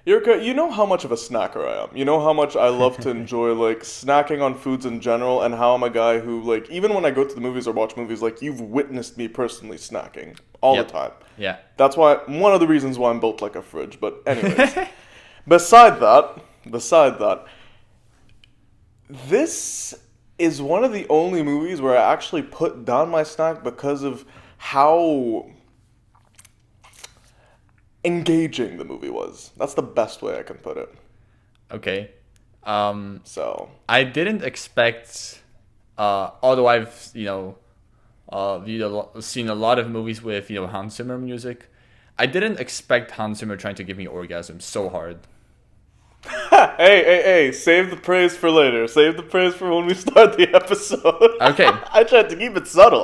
Yurka, you know how much of a snacker I am. You know how much I love to enjoy, like, snacking on foods in general, and how I'm a guy who, like, even when I go to the movies or watch movies, like, you've witnessed me personally snacking all the time. Yeah. That's one of the reasons why I'm built like a fridge. But anyways, beside that, this is one of the only movies where I actually put down my snack because of how engaging the movie was. That's the best way I can put it. Okay. So I didn't expect, although I've seen a lot of movies with Hans Zimmer music, I didn't expect Hans Zimmer trying to give me orgasm so hard. Hey, save the praise for later. Save the praise for when we start the episode. Okay. I tried to keep it subtle,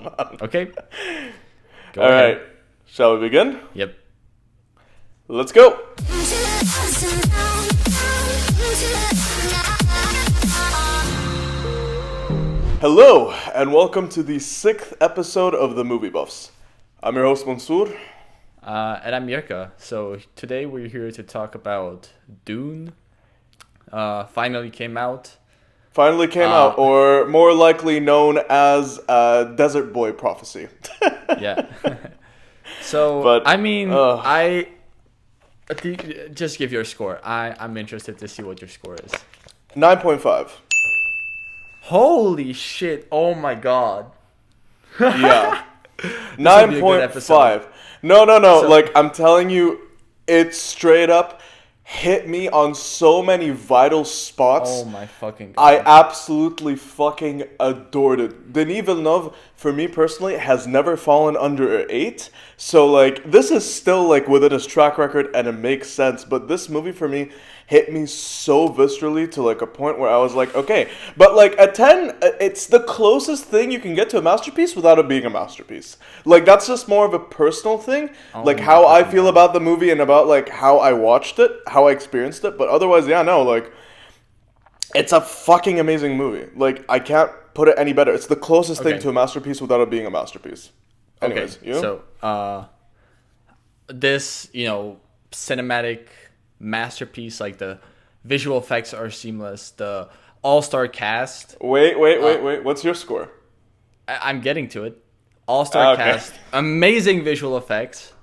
man. Okay. Go All ahead. right. Shall we begin? Yep. Let's go. Hello, and welcome to the 6th episode of The Movie Buffs. I'm your host, Mansoor. And I'm Mirka. So today we're here to talk about Dune. Finally came out. Or more likely known as Desert Boy Prophecy. Yeah. So, But, just give your score. I'm interested to see what your score is. 9.5. Holy shit. Oh my god. Yeah. will be a good episode. 9.5. No. So- Like, I'm telling you, it straight up hit me on so many vital spots. Oh my fucking god. I absolutely fucking adored it. Denis Villeneuve, for me personally, has never fallen under an 8. So, like, this is still, like, within his track record, and it makes sense. But this movie, for me, hit me so viscerally to, like, a point where I was like, okay. But, like, a 10, it's the closest thing you can get to a masterpiece without it being a masterpiece. Like, that's just more of a personal thing. Like, how I feel about the movie and about, like, how I watched it, how I experienced it. But otherwise, yeah, no, like, it's a fucking amazing movie. Like, I can't put it any better. It's the closest thing to a masterpiece without it being a masterpiece. Anyways, okay, you? So, this, cinematic masterpiece, like the visual effects are seamless, the all-star cast. Wait. What's your score? I'm getting to it. All-star Okay. cast, amazing visual effects.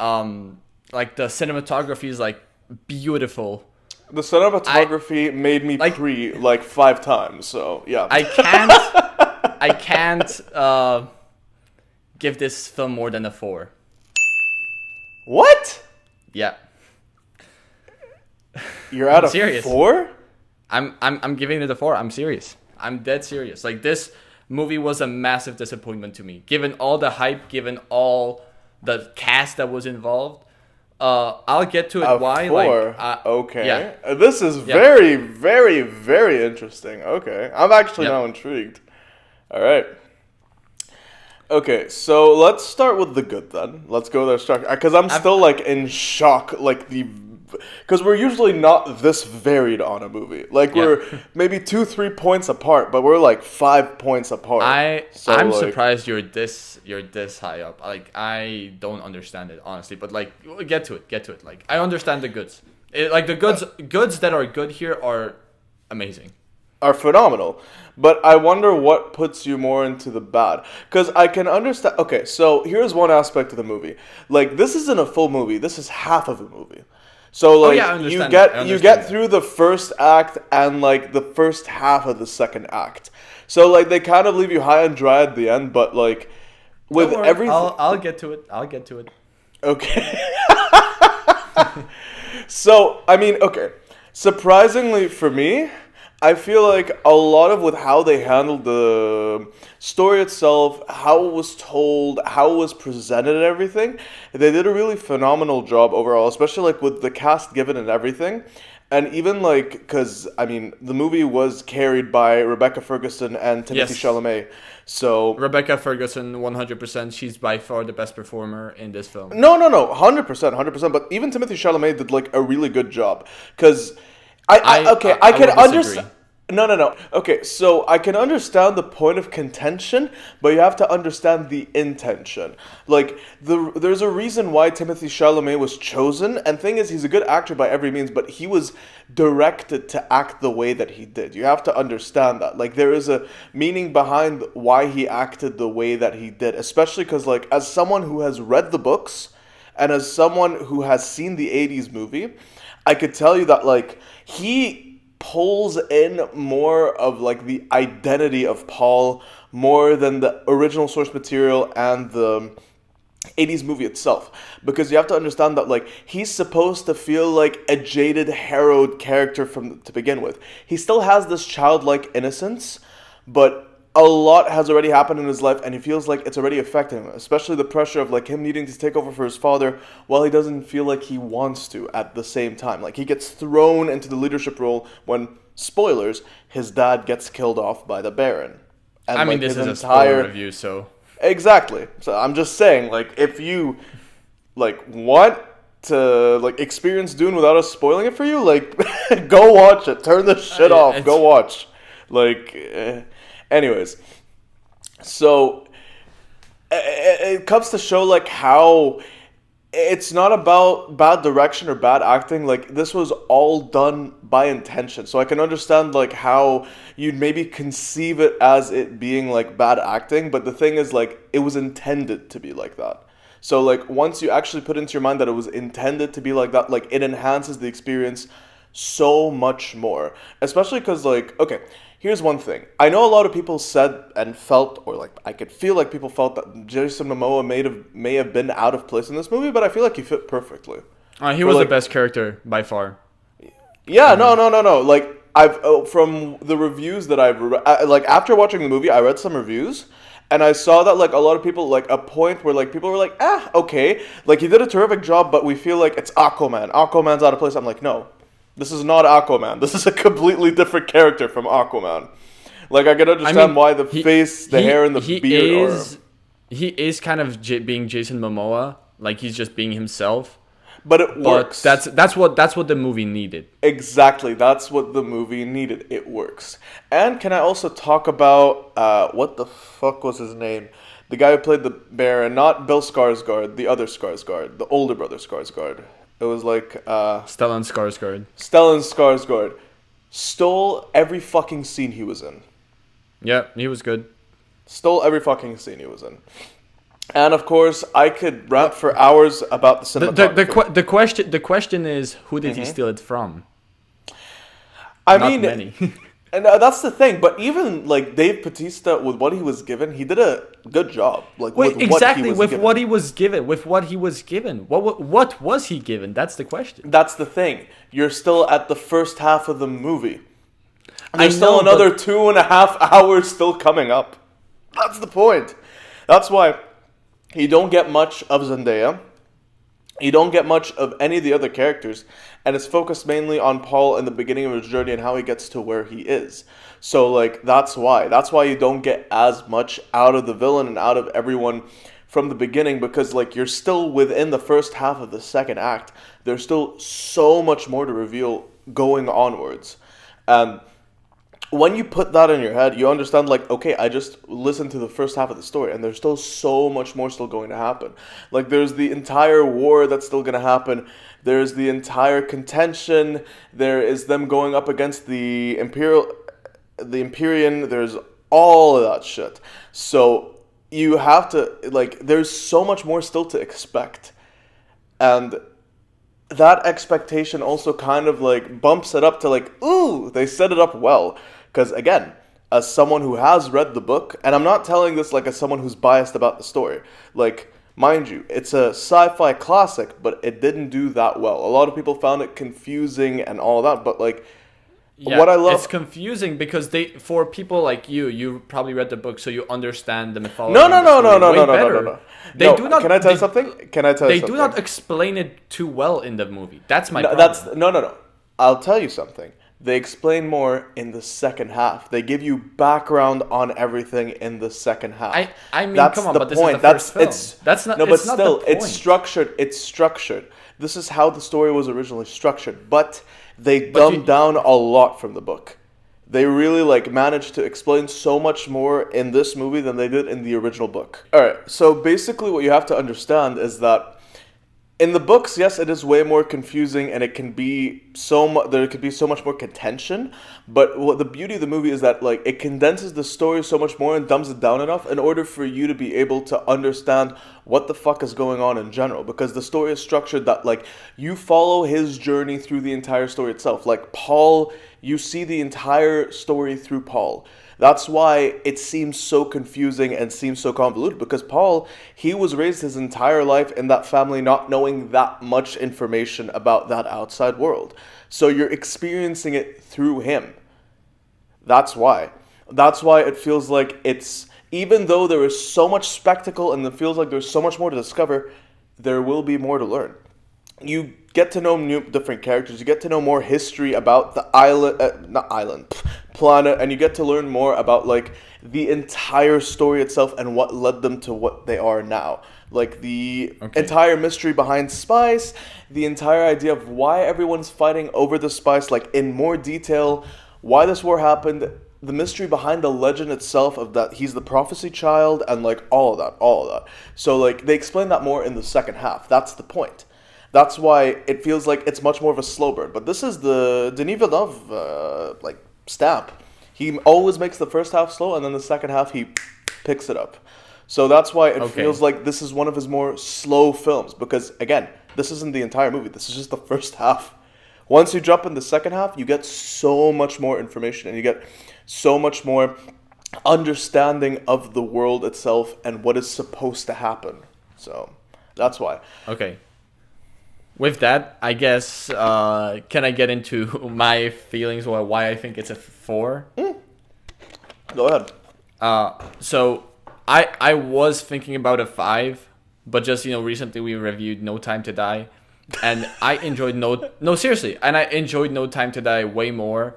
Like the cinematography is like beautiful. The cinematography made me like 5 times, so yeah. I can't give this film more than a 4. What? Yeah. You're at a serious. 4? I'm giving it a 4. I'm serious. I'm dead serious. Like, this movie was a massive disappointment to me. Given all the hype, given all the cast that was involved. I'll get to it. Why? 4? Like, okay. Yeah. This is very, very, very interesting. Okay. I'm actually now intrigued. All right. Okay, so let's start with the good then. Let's go there. Because I'm still, like, in shock. Like, because we're usually not this varied on a movie. Like, we're maybe 2-3 points apart, but we're like 5 points apart. I'm surprised you're this high up. Like, I don't understand it, honestly. But, like, get to it. Like, I understand the goods. The goods that are good here are amazing. Are phenomenal. But I wonder what puts you more into the bad. Because I can understand. Okay, so here's one aspect of the movie. Like, this isn't a full movie. This is half of a movie. So, like, you get through the first act and, like, the first half of the second act. So, like, they kind of leave you high and dry at the end, but, like, with everything... I'll get to it. Okay. So, I mean, okay. Surprisingly for me, I feel like a lot of with how they handled the story itself, how it was told, how it was presented and everything, they did a really phenomenal job overall, especially like with the cast given and everything. And even like, because, I mean, the movie was carried by Rebecca Ferguson and Timothée Chalamet. So Rebecca Ferguson, 100%. She's by far the best performer in this film. No. 100%. But even Timothée Chalamet did like a really good job. Because I can understand. No, no, no. Okay, so I can understand the point of contention, but you have to understand the intention. Like there's a reason why Timothy Chalamet was chosen, and thing is, he's a good actor by every means, but he was directed to act the way that he did. You have to understand that. Like there is a meaning behind why he acted the way that he did, especially because like as someone who has read the books and as someone who has seen the '80s movie, I could tell you that like he pulls in more of like the identity of Paul more than the original source material and the '80s movie itself, because you have to understand that like he's supposed to feel like a jaded, harrowed character from to begin with. He still has this childlike innocence, but a lot has already happened in his life and he feels like it's already affecting him, especially the pressure of like him needing to take over for his father while he doesn't feel like he wants to at the same time. Like he gets thrown into the leadership role when, spoilers, his dad gets killed off by the Baron. And I mean, like this his is a spoiler review, so exactly. So I'm just saying, like, if you like want to like experience Dune without us spoiling it for you, like, go watch it. Turn the shit off. Go watch. Like, anyways, so it comes to show like how it's not about bad direction or bad acting. Like this was all done by intention. So I can understand like how you'd maybe conceive it as it being like bad acting, but the thing is like it was intended to be like that. So like once you actually put into your mind that it was intended to be like that, like it enhances the experience so much more. Especially because like, okay, here's one thing. I know a lot of people said and felt, or like I could feel like people felt that Jason Momoa may have been out of place in this movie, but I feel like he fit perfectly. He was like, the best character by far. Yeah, no. Like I've from the reviews that like after watching the movie, I read some reviews. And I saw that like a lot of people like a point where like people were like, okay, like he did a terrific job, but we feel like it's Aquaman. Aquaman's out of place. I'm like, no, this is not Aquaman. This is a completely different character from Aquaman. Like I can understand why the face, the hair, and the beard are. He is kind of being Jason Momoa. Like he's just being himself. But it works. That's what the movie needed. Exactly, that's what the movie needed. It works. And can I also talk about what the fuck was his name? The guy who played the Baron, not Bill Skarsgård, the other Skarsgård, the older brother Skarsgård. It was like Stellan Skarsgård. Stellan Skarsgård stole every fucking scene he was in. Yeah, he was good. Stole every fucking scene he was in. And of course, I could rant for hours about the cinematography. The question is, who did he steal it from? I Not mean, many. and that's the thing. But even like Dave Bautista, with what he was given, he did a good job. Like Wait, with exactly what he was given. With what he was given. What was he given? That's the question. That's the thing. You're still at the first half of the movie. There's still another 2.5 hours still coming up. That's the point. That's why. You don't get much of Zendaya. You don't get much of any of the other characters. And it's focused mainly on Paul in the beginning of his journey and how he gets to where he is. So, like, that's why. That's why you don't get as much out of the villain and out of everyone from the beginning. Because, like, you're still within the first half of the second act. There's still so much more to reveal going onwards. And when you put that in your head, you understand, like, okay, I just listened to the first half of the story, and there's still so much more still going to happen. Like, there's the entire war that's still going to happen. There's the entire contention. There is them going up against the Empyrean. There's all of that shit. So you have to, like, there's so much more still to expect. And that expectation also kind of, like, bumps it up to, like, ooh, they set it up well. Because, again, as someone who has read the book, and I'm not telling this like as someone who's biased about the story. Like, mind you, it's a sci-fi classic, but it didn't do that well. A lot of people found it confusing and all that, but, like, yeah, what I love... It's confusing because for people like you probably read the book, so you understand the mythology. No. They do not... Can I tell you something? They do not explain it too well in the movie. That's my problem. No. I'll tell you something. They explain more in the second half. They give you background on everything in the second half. I mean, that's come on, the but point. This is the first film. That's not. No, but still, not the point. It's structured. This is how the story was originally structured. But they dumbed down a lot from the book. They really like managed to explain so much more in this movie than they did in the original book. All right, so basically what you have to understand is that in the books, yes, it is way more confusing, and it can be there could be so much more contention. But what the beauty of the movie is that like it condenses the story so much more and dumbs it down enough in order for you to be able to understand what the fuck is going on in general. Because the story is structured that like you follow his journey through the entire story itself. Like Paul, you see the entire story through Paul. That's why it seems so confusing and seems so convoluted, because Paul, he was raised his entire life in that family not knowing that much information about that outside world. So you're experiencing it through him. That's why. That's why it feels like it's, even though there is so much spectacle and it feels like there's so much more to discover, there will be more to learn. You get to know different characters. You get to know more history about the planet, and you get to learn more about like the entire story itself and what led them to what they are now. Like the entire mystery behind spice, the entire idea of why everyone's fighting over the spice, like in more detail, why this war happened, the mystery behind the legend itself of that he's the prophecy child, and like all of that. So like they explain that more in the second half. That's the point. That's why it feels like it's much more of a slow burn. But this is the Denis Villeneuve like stamp. He always makes the first half slow, and then the second half he picks it up. So that's why it feels like this is one of his more slow films. Because again, this isn't the entire movie. This is just the first half. Once you jump in the second half, you get so much more information, and you get so much more understanding of the world itself and what is supposed to happen. So that's why. Okay. With that, I guess, can I get into my feelings or why I think it's a 4? Go ahead. So I was thinking about a 5, but just, recently we reviewed No Time to Die, and I enjoyed seriously, and I enjoyed No Time to Die way more,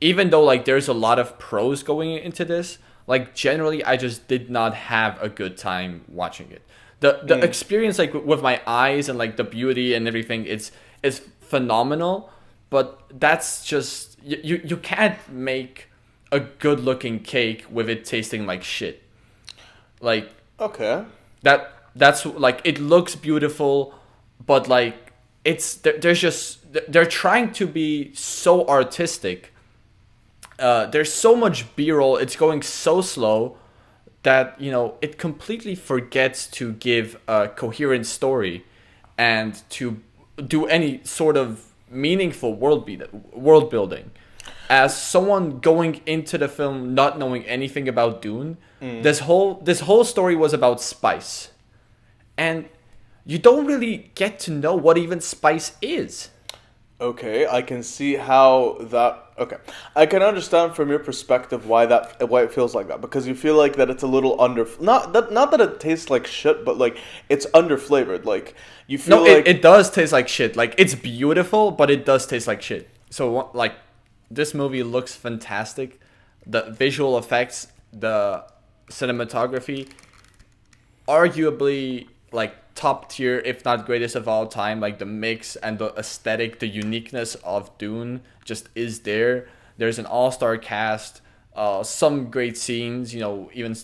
even though, like, there's a lot of pros going into this. Like, generally, I just did not have a good time watching it. The experience, like, with my eyes and like the beauty and everything, is phenomenal. But that's just you can't make a good looking cake with it tasting like shit. Like that's like, it looks beautiful, but like they're trying to be so artistic. There's so much B-roll. It's going so slow that it completely forgets to give a coherent story and to do any sort of meaningful world building. As someone going into the film not knowing anything about Dune, this whole story was about spice, and you don't really get to know what even spice is. Okay, I can see how that. Okay, I can understand from your perspective why it feels like that, because you feel like that it's a little not that it tastes like shit, but like it's underflavored. Like you feel it does taste like shit. Like, it's beautiful, but it does taste like shit. So like, this movie looks fantastic. The visual effects, the cinematography, arguably like top tier, if not greatest of all time. Like, the mix and the aesthetic, the uniqueness of Dune just is there. There's an all-star cast, some great scenes, even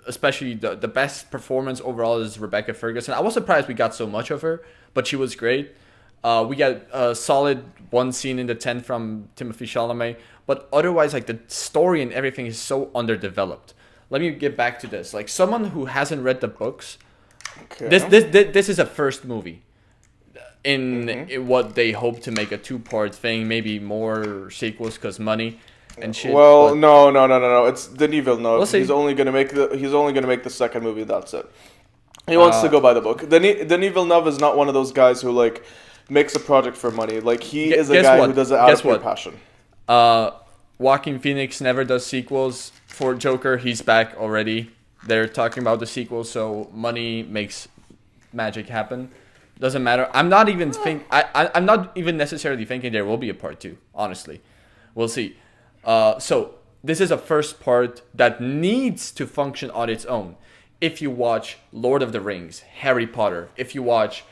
especially the best performance overall is Rebecca Ferguson. I was surprised we got so much of her, but she was great. We got a solid one scene in the tent from Timothée Chalamet, but otherwise, like, the story and everything is so underdeveloped. Let me get back to this. Like, someone who hasn't read the books, this is a first movie in what they hope to make a 2-part thing, maybe more sequels because money and shit. Well, no. It's Denis Villeneuve. We'll see. He's only gonna make the second movie. That's it. He wants to go by the book. Denis Villeneuve is not one of those guys who like makes a project for money. Like, he is a guy who does it out of pure passion. Joaquin Phoenix never does sequels for Joker. He's back already. They're talking about the sequel, so money makes magic happen. Doesn't matter. I'm not even I'm not even necessarily thinking there will be a part 2. Honestly, we'll see. So this is a first part that needs to function on its own. If you watch Lord of the Rings, Harry Potter, if you watch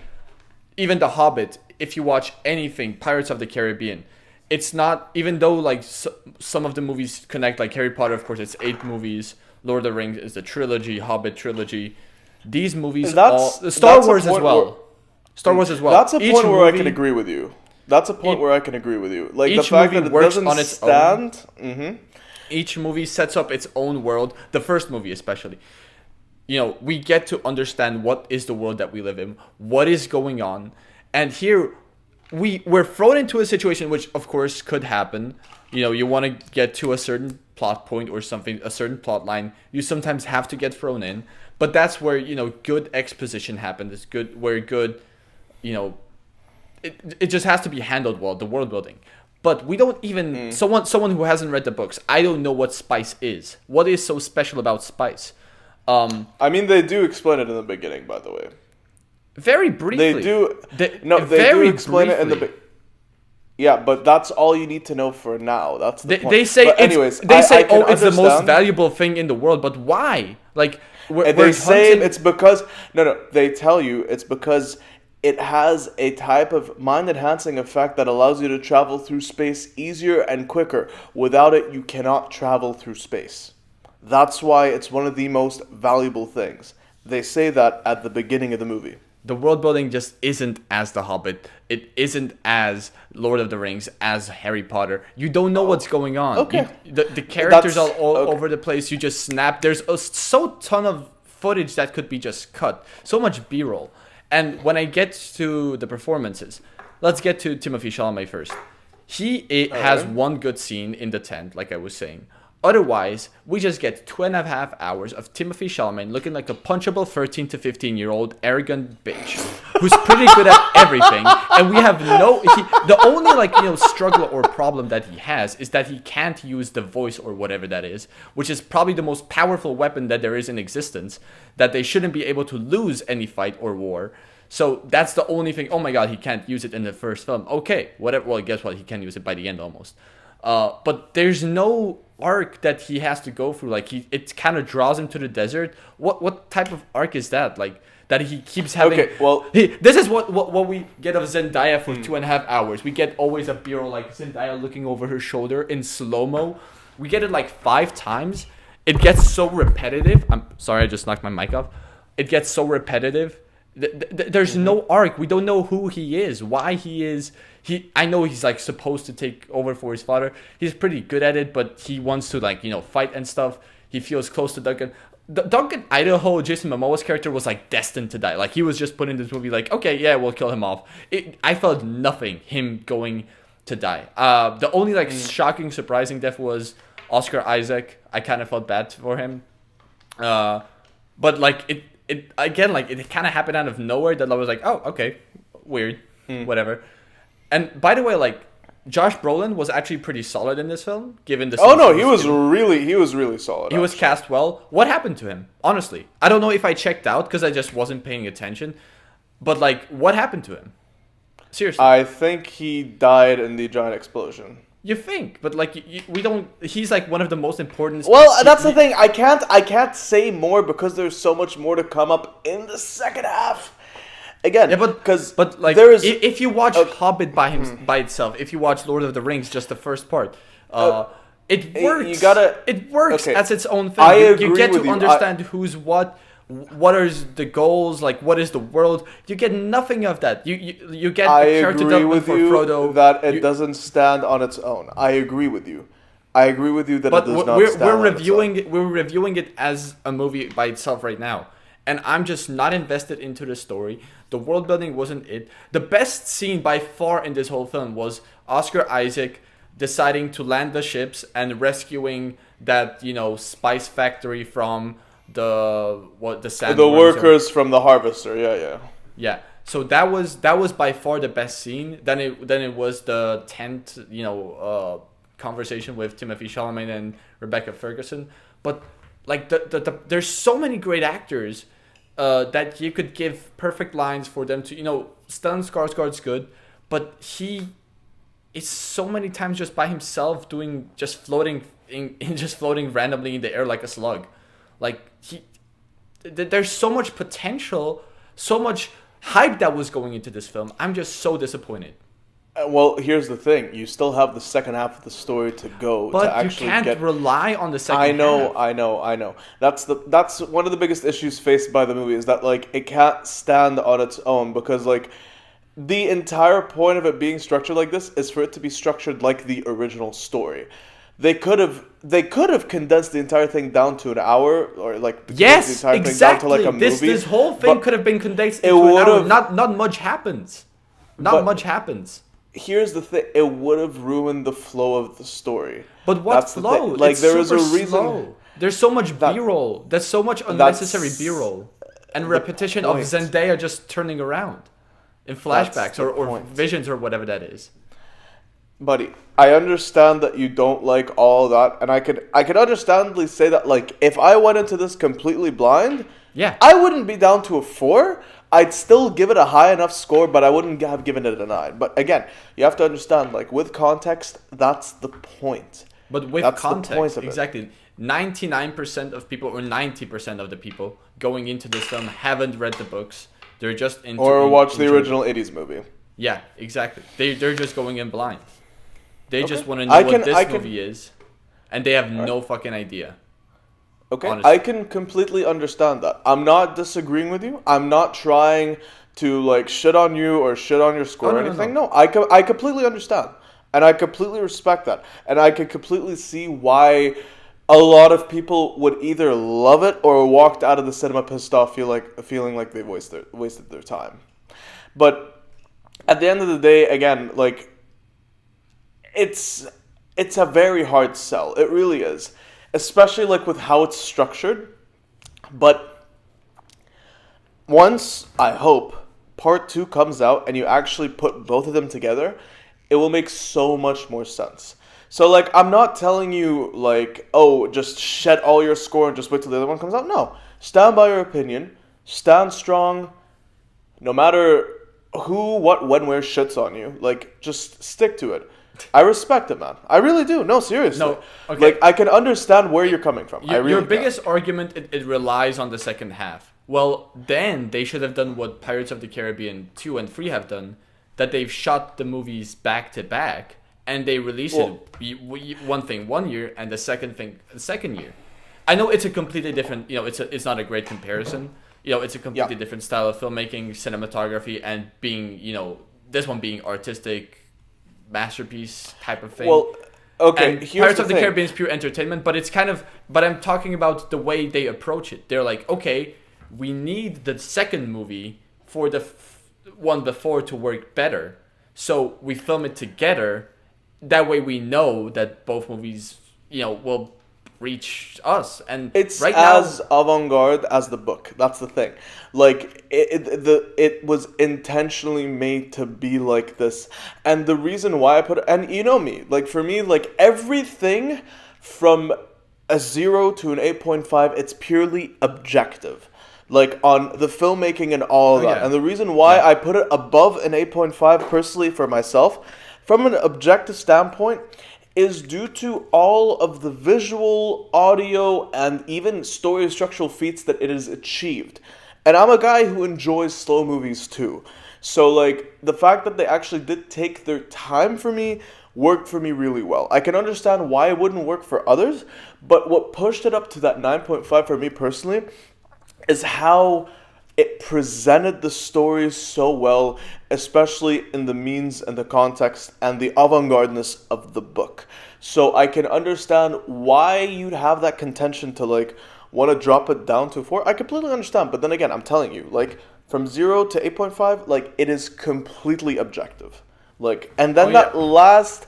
even The Hobbit, if you watch anything Pirates of the Caribbean, it's not, even though like some of the movies connect, like Harry Potter, of course, it's 8 movies. Lord of the Rings is the trilogy, Hobbit trilogy. These movies all Star Wars as well. Star Wars as well. That's a Each point where I movie- can agree with you. That's a point where I can agree with you. Like the each fact movie that it works doesn't on its stand. Each movie sets up its own world. The first movie, especially, we get to understand what is the world that we live in, what is going on, and here we're thrown into a situation which, of course, could happen. You want to get to a certain plot point or something, a certain plot line. You sometimes have to get thrown in, but that's where good exposition happens. It's good where good, it just has to be handled well. The world building. But we don't even someone who hasn't read the books. I don't know what spice is. What is so special about spice? I mean, they do explain it in the beginning, by the way. Very briefly. They do. They very do explain it in the. briefly. Yeah, but that's all you need to know for now. That's the point. They say But anyways, it's the most understand. valuable thing in the world. But why? Like And they say it's because they tell you it's because it has a type of mind-enhancing effect that allows you to travel through space easier and quicker. Without it, you cannot travel through space. That's why it's one of the most valuable things. They say that at the beginning of the movie. The world building just isn't as The Hobbit. It isn't as Lord of the Rings, as Harry Potter. You don't know what's going on. Okay. The characters That's- are all okay. over the place. You just snap. There's so ton of footage that could be just cut. So much B-roll. And when I get to the performances, let's get to Timothée Chalamet first. He has one good scene in the tent, like I was saying. Otherwise, we just get 2.5 hours of Timothée Chalamet looking like a punchable 13 to 15-year-old arrogant bitch who's pretty good at everything. And we have the only struggle or problem that he has is that he can't use the voice or whatever that is, which is probably the most powerful weapon that there is in existence, that they shouldn't be able to lose any fight or war. So that's the only thing. Oh my god, he can't use it in the first film. Okay, whatever. Well, guess what? He can use it by the end almost. But there's no arc that he has to go through. Like it kind of draws him to the desert. What type of arc is that? Like that he keeps having. Okay, well, this is what we get of Zendaya for 2.5 hours. We get always a B-roll like Zendaya looking over her shoulder in slow-mo. We get it like 5 times. It gets so repetitive. I'm sorry, I just knocked my mic off. It gets so repetitive. There's no arc. We don't know who he is, why he is. I know he's like supposed to take over for his father. He's pretty good at it, but he wants to fight and stuff. He feels close to Duncan. Duncan Idaho, Jason Momoa's character, was like destined to die. Like he was just put in this movie like, okay, yeah, we'll kill him off. I felt nothing him going to die. The only shocking, surprising death was Oscar Isaac. I kind of felt bad for him. But it kind of happened out of nowhere that I was like, oh, okay, weird, whatever. And by the way, Josh Brolin was actually pretty solid in this film, given the. Oh no, he was really solid. He was cast well. What happened to him? Honestly, I don't know if I checked out because I just wasn't paying attention. But what happened to him? Seriously, I think he died in the giant explosion. You think, but we don't. He's one of the most important. Well, that's the thing. I can't say more because there's so much more to come up in the second half. Again, Yeah, but there is if you watch Hobbit by itself, if you watch Lord of the Rings, just the first part, it works. you gotta. It works Okay. as its own thing. I You agree get with to you. understand who's what are the goals, what is the world. You get nothing of that. You get I a character agree development with for you Frodo. that it doesn't stand on its own. I agree with you. I agree with you that But it does not we're stand on we're reviewing it as a movie by itself right now, and I'm just not invested into the story. The world building wasn't it. The best scene by far in this whole film was Oscar Isaac deciding to land the ships and rescuing that spice factory from the sand. The workers from the harvester. Yeah. Yeah. So that was by far the best scene. Then it was the tent, conversation with Timothée Chalamet and Rebecca Ferguson. But there's so many great actors that you could give perfect lines for them to, Stellan Skarsgård's good, but he is so many times just by himself doing just floating randomly in the air like a slug. There's so much potential, so much hype that was going into this film. I'm just so disappointed. Well, here's the thing: you still have the second half of the story to go to But you actually can't get. rely on the second I know, half. I know. That's one of the biggest issues faced by the movie is that like it can't stand on its own because like the entire point of it being structured like this is for it to be structured like the original story. They could have condensed the entire thing down to an hour or like condensed the Yes, entire thing down to like exactly. a This movie. this whole thing But could have been condensed it into an would hour. have. Not much happens. Not But much happens. here's the thing: it would have ruined the flow of the story. But what That's the flow? thing. Like It's there is super a reason slow. There's so much that B-roll. There's so much unnecessary that's B-roll and the repetition of point. Zendaya just turning around in That's flashbacks the or point. visions or whatever that is. Buddy, I understand that you don't like all that, and I could understandably say that like if I went into this completely blind, Yeah. I wouldn't be down to a 4. I'd still give it a high enough score, but I wouldn't have given it a 9. But again, you have to understand, like with context, that's the point. But with That's the point context, of it. exactly. 99% of people or 90% of the people going into this film haven't read the books. They're just into Or watch the enjoy- original 80s movie. Yeah, exactly. They're just going in blind. They just Okay. want to know I what can- this I can- movie is, and they have no fucking idea. Okay, Honestly. I can completely understand that. I'm not disagreeing with you. I'm not trying to like shit on you or shit on your score Oh, or no, no, anything. no. No, I completely understand. And I completely respect that. And I can completely see why a lot of people would either love it or walked out of the cinema pissed off, feeling like they wasted their time. But at the end of the day, again, like it's a very hard sell. It really is, especially like with how it's structured. But once I hope part 2 comes out and you actually put both of them together, it will make so much more sense. So like I'm not telling you like, oh, just shed all your score and just wait till the other one comes out. No. Stand by your opinion. Stand strong. No matter who, what, when, where shits on you. Like just stick to it. I respect it, man. I really do. No, seriously. No, okay. Like I can understand where you're coming from. I really Your can. biggest argument, it relies on the second half. Well, then they should have done what Pirates of the Caribbean 2 and 3 have done, that they've shot the movies back to back, and they release one thing 1 year and the second thing the second year. I know it's a completely different, it's not a great comparison. It's a completely different style of filmmaking, cinematography, and being, this one being artistic, masterpiece type of thing. Well, okay, And here's Pirates the of the thing. Caribbean is pure entertainment, but it's kind of. But I'm talking about the way they approach it. They're like, okay, we need the second movie for the one before to work better, so we film it together. That way, we know that both movies, will reach us. And It's right now, as avant-garde as the book. That's the thing. Like it was intentionally made to be like this, and the reason why I put it, and you know me, like for me, like everything from a 0 to an 8.5, it's purely objective. Like on the filmmaking and all of that. yeah. And the reason why Yeah. I put it above an 8.5 personally for myself, from an objective standpoint, is due to all of the visual, audio, and even story structural feats that it has achieved. And I'm a guy who enjoys slow movies too. So like the fact that they actually did take their time for me worked for me really well. I can understand why it wouldn't work for others, but what pushed it up to that 9.5 for me personally is how it presented the story so well, especially in the means and the context and the avant-gardeness of the book. So I can understand why you'd have that contention to like want to drop it down to 4. I completely understand, but then again, I'm telling you, like from 0 to 8.5, like it is completely objective. Like, and then that last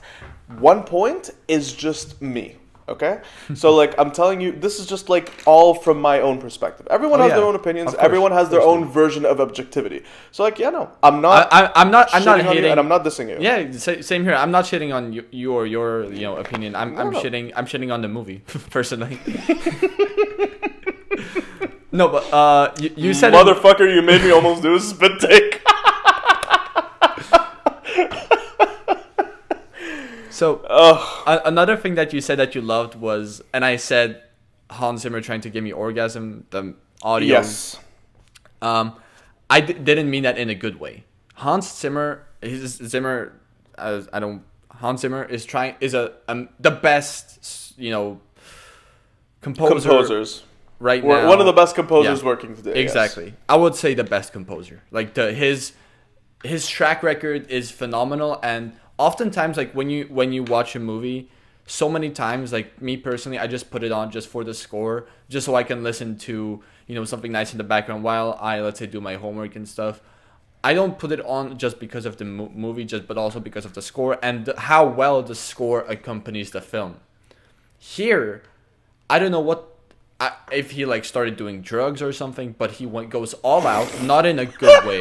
1 point is just me. Okay, so like I'm telling you, this is just like all from my own perspective. Everyone has their own opinions. Of course, Everyone has their own version of objectivity. So like, yeah, no, I'm not. I'm not shitting on you hating, and I'm not dissing you. Yeah, same here. I'm not shitting on you or your opinion. I'm No. shitting on the movie personally. No, but you said Motherfucker, you made me almost do a spit take. So another thing that you said that you loved was, and I said Hans Zimmer trying to give me orgasm, the audio. Yes. I didn't mean that in a good way. Zimmer, I don't. Hans Zimmer is the best, Composers. right now. One of the best composers Yeah. working today. Exactly. Yes. I would say the best composer. Like his track record is phenomenal, and oftentimes like when you watch a movie, so many times, like me personally, I just put it on just for the score, just so I can listen to, something nice in the background while I, let's say, do my homework and stuff. I don't put it on just because of the movie, but also because of the score and how well the score accompanies the film. Here, I don't know if he like started doing drugs or something, but he goes all out, not in a good way.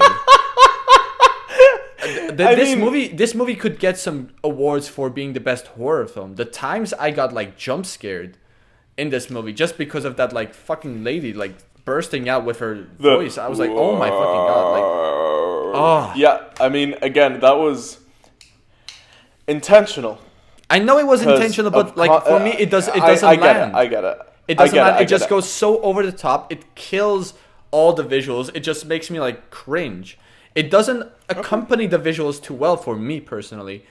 This movie could get some awards for being the best horror film. The times I got like jump scared in this movie just because of that like fucking lady like bursting out with her voice, I was like, oh my fucking god, like, oh yeah. I mean, again, that was intentional. I know it was intentional, but like for me, it doesn't land. I get it. It doesn't land. It just goes so over the top. It kills all the visuals. It just makes me like cringe. It doesn't accompany the visuals too well for me personally,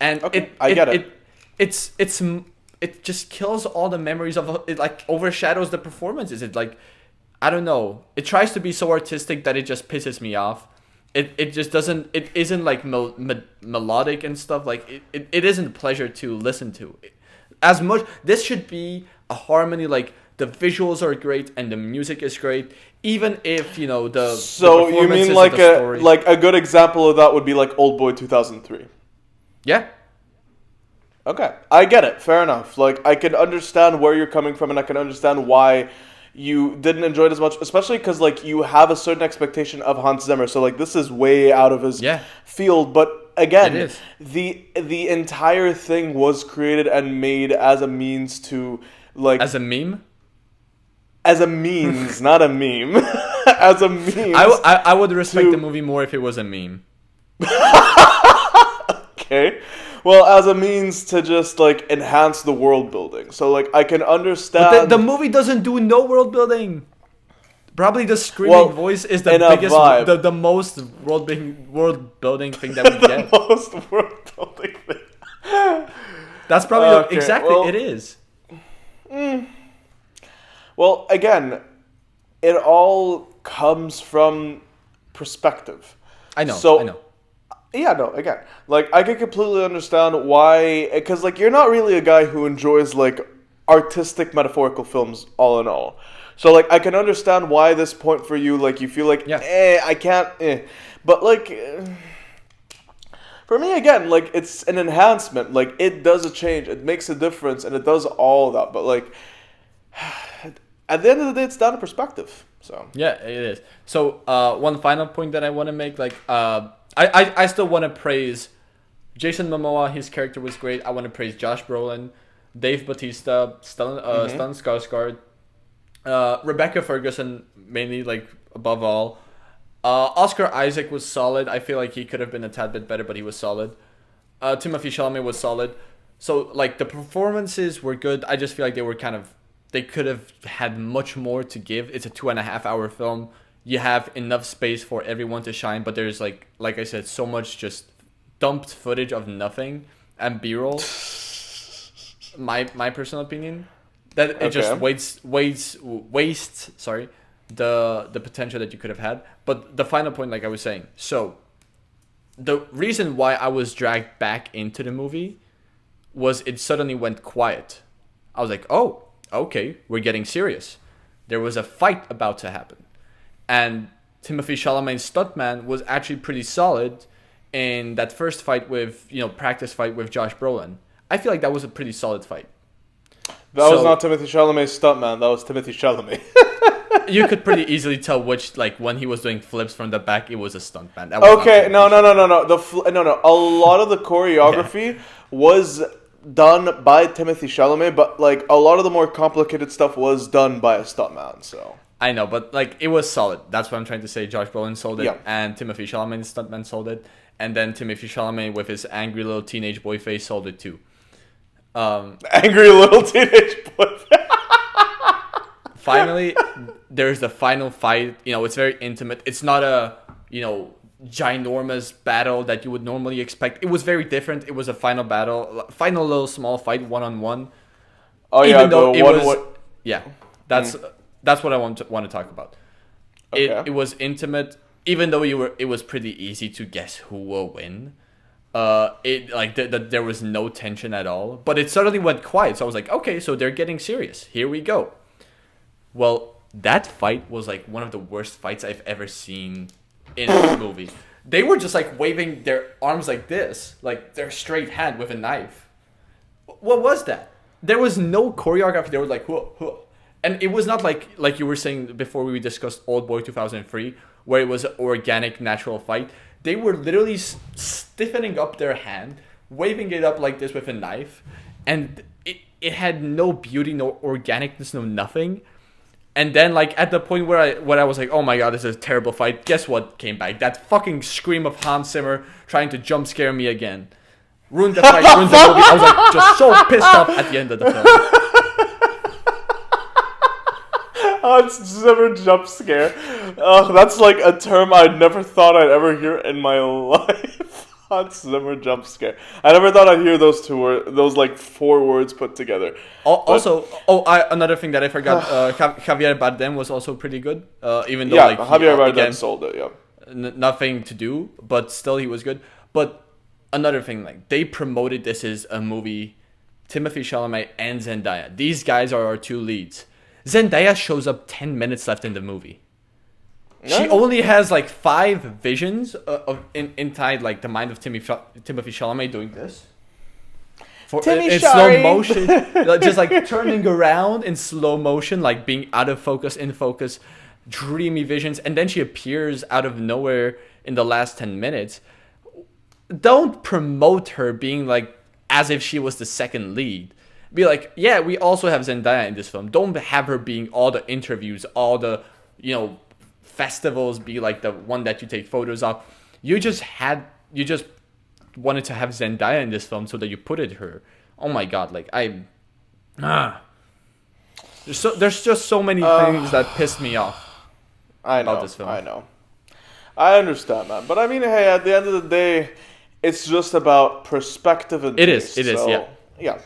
and it just kills all the memories of it. Like overshadows the performances. It like, I don't know. It tries to be so artistic that it just pisses me off. It just doesn't. It isn't like melodic and stuff. Like it isn't a pleasure to listen to. As much this should be a harmony. Like the visuals are great and the music is great. Even if the so you mean like a good example of that would be like Oldboy 2003. Yeah. Okay, I get it. Fair enough. Like I can understand where you're coming from, and I can understand why you didn't enjoy it as much, especially because like you have a certain expectation of Hans Zimmer. So like this is way out of his field. But again, the entire thing was created and made as a means to like as a meme. As a means, not a meme. As a means. I would respect the movie more if it was a meme. Okay. Well, as a means to just like enhance the world building. So like I can understand. But the movie doesn't do no world building. Probably the screaming voice is the biggest, the most world building thing that we get. The most world building thing. That's probably it is. Well, again, it all comes from perspective. I know. Yeah, no, again, like, I can completely understand why, because, like, you're not really a guy who enjoys, like, artistic, metaphorical films, all in all. So, like, I can understand why this point for you, like, you feel like, I can't, But, like, for me, again, like, it's an enhancement. Like, it does a change, it makes a difference, and it does all that. But, like, at the end of the day, it's down to perspective. So yeah, it is. So one final point that I want to make, like I still want to praise Jason Momoa. His character was great. I want to praise Josh Brolin, Dave Bautista, Stellan Skarsgård, Rebecca Ferguson mainly, like above all. Oscar Isaac was solid. I feel like he could have been a tad bit better, but he was solid. Timothée Chalamet was solid. So like the performances were good. I just feel like they could have had much more to give. It's a 2.5 hour film. You have enough space for everyone to shine, but there's like I said, so much just dumped footage of nothing and B-roll. My personal opinion, that it just wastes the potential that you could have had. But the final point, like I was saying, so the reason why I was dragged back into the movie was it suddenly went quiet. I was like, oh, okay, we're getting serious. There was a fight about to happen. And Timothée Chalamet's stuntman was actually pretty solid in that first fight with, practice fight with Josh Brolin. I feel like that was a pretty solid fight. That was not Timothée Chalamet's stuntman, that was Timothée Chalamet. You could pretty easily tell which, like, when he was doing flips from the back, it was a stuntman. Okay, no. A lot of the choreography was done by Timothée Chalamet, but like a lot of the more complicated stuff was done by a stuntman. So I know, but like it was solid. That's what I'm trying to say. Josh Brolin sold it, and Timothée Chalamet, the stuntman, sold it, and then Timothée Chalamet with his angry little teenage boy face sold it too. Angry little teenage boy. Finally, there's the final fight. It's very intimate. It's not a ginormous battle that you would normally expect. It was very different. It was a final battle, final little small fight, 1-on-1. Oh yeah, Even though the it one was, what? yeah, that's what I want to talk about. Okay. It was intimate, even though it was pretty easy to guess who will win. It like there was no tension at all, but it suddenly went quiet. So I was like, okay, so they're getting serious. Here we go. Well, that fight was like one of the worst fights I've ever seen in a movie. They were just like waving their arms like this, like their straight hand with a knife. What was that? There was no choreography. They were like, whoa, whoa. And it was not like you were saying before we discussed Old Boy 2003, where it was an organic, natural fight. They were literally stiffening up their hand, waving it up like this with a knife, and it had no beauty, no organicness, no nothing. And then, like, at the point where I was like, oh my god, this is a terrible fight, guess what came back? That fucking scream of Hans Zimmer trying to jump scare me again. Ruined the fight, ruined the movie. I was like, just so pissed off at the end of the film. Hans Zimmer jump scare. That's like a term I never thought I'd ever hear in my life. Hans Zimmer jump scare. I never thought I'd hear those those like 4 words put together. Also, another thing that I forgot, Javier Bardem was also pretty good. Even though Yeah, Javier Bardem sold it. Yeah. Nothing to do, but still he was good. But another thing, like they promoted this as a movie, Timothée Chalamet and Zendaya. These guys are our 2 leads. Zendaya shows up 10 minutes left in the movie. She only has like 5 visions inside like the mind of Timothée Chalamet doing this. In slow motion, just like turning around in slow motion, like being out of focus, in focus, dreamy visions, and then she appears out of nowhere in the last 10 minutes. Don't promote her being like as if she was the second lead. Be like, yeah, we also have Zendaya in this film. Don't have her being all the interviews, all the, festivals, be like the one that you take photos of. You just wanted to have Zendaya in this film so that you put it her. Oh my god, like there's just so many things that pissed me off. About this film. I know. I understand that, but I mean, hey, at the end of the day, it's just about perspective and taste. It is, so, yeah.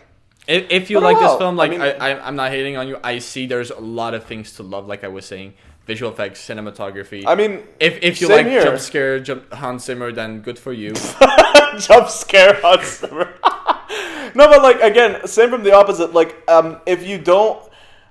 If you like this film, like I'm not hating on you. I see there's a lot of things to love, like I was saying. Visual effects, cinematography. I mean, if you like here. Jump scare, Hans Zimmer, then good for you. Jump scare Hans Zimmer. No, but like again, same from the opposite. Like, if you don't,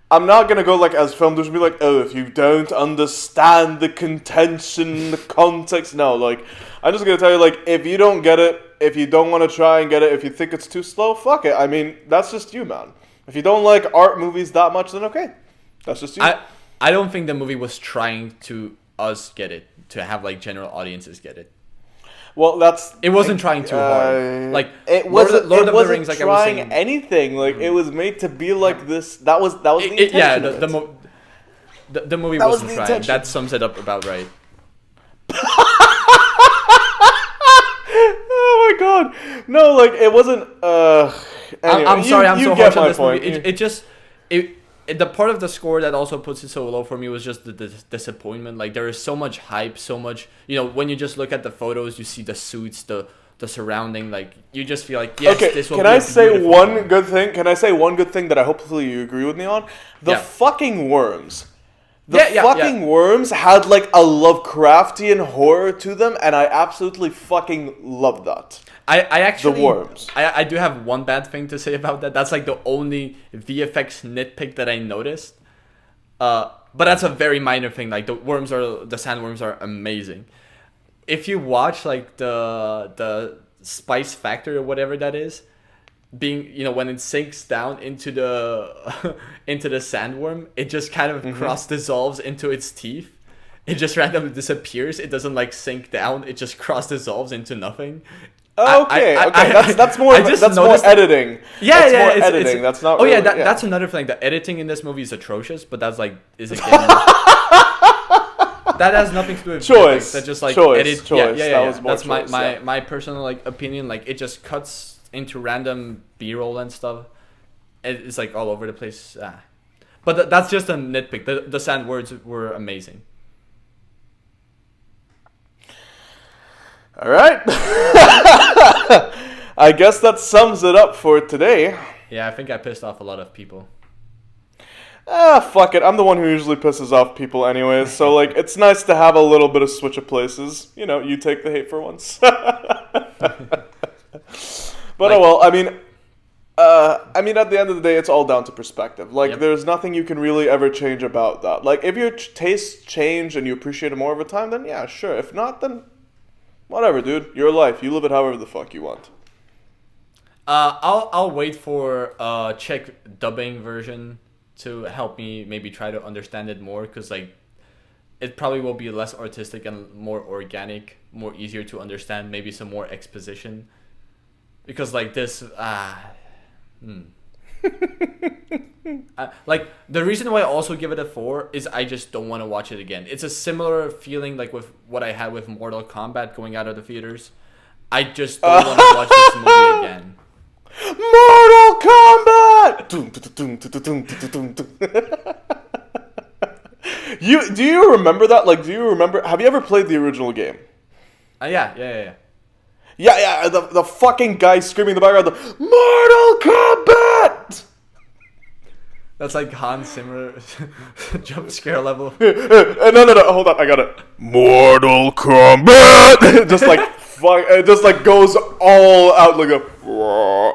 I'm not gonna go like as film dudes be like, oh, if you don't understand the contention, the context. No, like I'm just gonna tell you, like, if you don't get it, if you don't want to try and get it, if you think it's too slow, fuck it. I mean, that's just you, man. If you don't like art movies that much, then okay, that's just you. I don't think the movie was trying to us get it, to have like general audiences get it. Well, it wasn't trying too hard. Like it wasn't. Lord of the Rings, like I was saying, anything. Like it was made to be like this. That was the intention. Yeah, the movie wasn't trying. That sums it up about right. Oh my god! No, like it wasn't. Anyway, I'm sorry. I'm so harsh on this point. movie. The part of the score that also puts it so low for me was just the disappointment. Like there is so much hype, so much. When you just look at the photos, you see the suits, the surrounding. Like you just feel like yes, okay, this will. Can I say one good thing? Can I say one good thing that I hopefully you agree with me on? The fucking worms. The fucking worms had like a Lovecraftian horror to them, and I absolutely fucking love that. I actually... The worms. I do have one bad thing to say about that. That's like the only VFX nitpick that I noticed. But that's a very minor thing. Like the sandworms are amazing. If you watch like the spice factor or whatever that is, being when it sinks down into the into the sandworm, it just kind of cross dissolves into its teeth. It just randomly disappears. It doesn't like sink down. It just cross dissolves into nothing. Okay. That's more editing. Yeah, that's more editing. That's not. Oh really, yeah, that's another thing. The editing in this movie is atrocious, but that's like again. That has nothing to do with choice. That just like choice. Yeah. That's choice, my personal like opinion. Like it just cuts into random B-roll and stuff. It's like all over the place. But that's just a nitpick. The sand words were amazing. All right. I guess that sums it up for today. Yeah, I think I pissed off a lot of people. Ah, fuck it. I'm the one who usually pisses off people anyways, so, like, it's nice to have a little bit of switch of places. You know, you take the hate for once. But, oh well, I mean, at the end of the day, it's all down to perspective. Like, Yep. there's nothing you can really ever change about that. Like, if your tastes change and you appreciate it more over time, then yeah, sure. If not, then whatever, dude. Your life. You live it however the fuck you want. I'll wait for Czech dubbing version to help me maybe try to understand it more, because like it probably will be less artistic and more organic, more easier to understand, maybe some more exposition, because like this like the reason why I also give it a 4 is I just don't want to watch it again. It's a similar feeling like with what I had with Mortal Kombat going out of the theaters. I just don't want to watch this movie again. Mortal Kombat! Do you remember that? Like, have you ever played the original game? Yeah. Yeah, the fucking guy screaming in the background, Mortal Kombat! That's like Hans Zimmer jump scare level. No, hold on, I got it. Mortal Kombat! It just like goes all out like a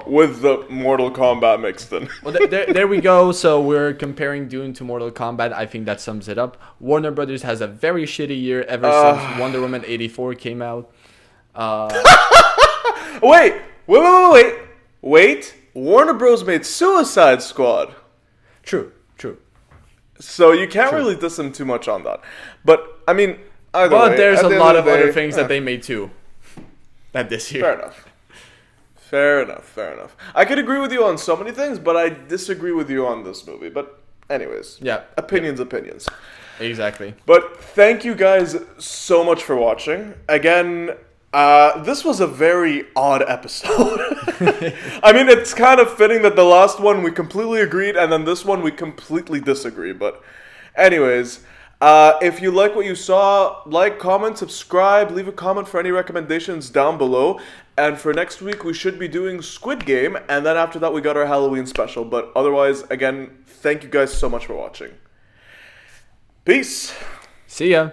with the Mortal Kombat mixed in. Well, there we go. So we're comparing Dune to Mortal Kombat. I think that sums it up. Warner Brothers has a very shitty year ever since Wonder Woman 84 came out. Wait. Warner Bros. Made Suicide Squad. True. So you can't really diss them too much on that. But, I mean, either way. But there's a at the lot end of the day, other things that they made too. That this year. Fair enough. I could agree with you on so many things, but I disagree with you on this movie. But anyways. Yeah. Opinions. Exactly. But thank you guys so much for watching. Again, this was a very odd episode. I mean, it's kind of fitting that the last one we completely agreed, and then this one we completely disagree. But anyways, if you like what you saw, like, comment, subscribe, leave a comment for any recommendations down below. And for next week, we should be doing Squid Game, and then after that, we got our Halloween special. But otherwise, again, thank you guys so much for watching. Peace. See ya.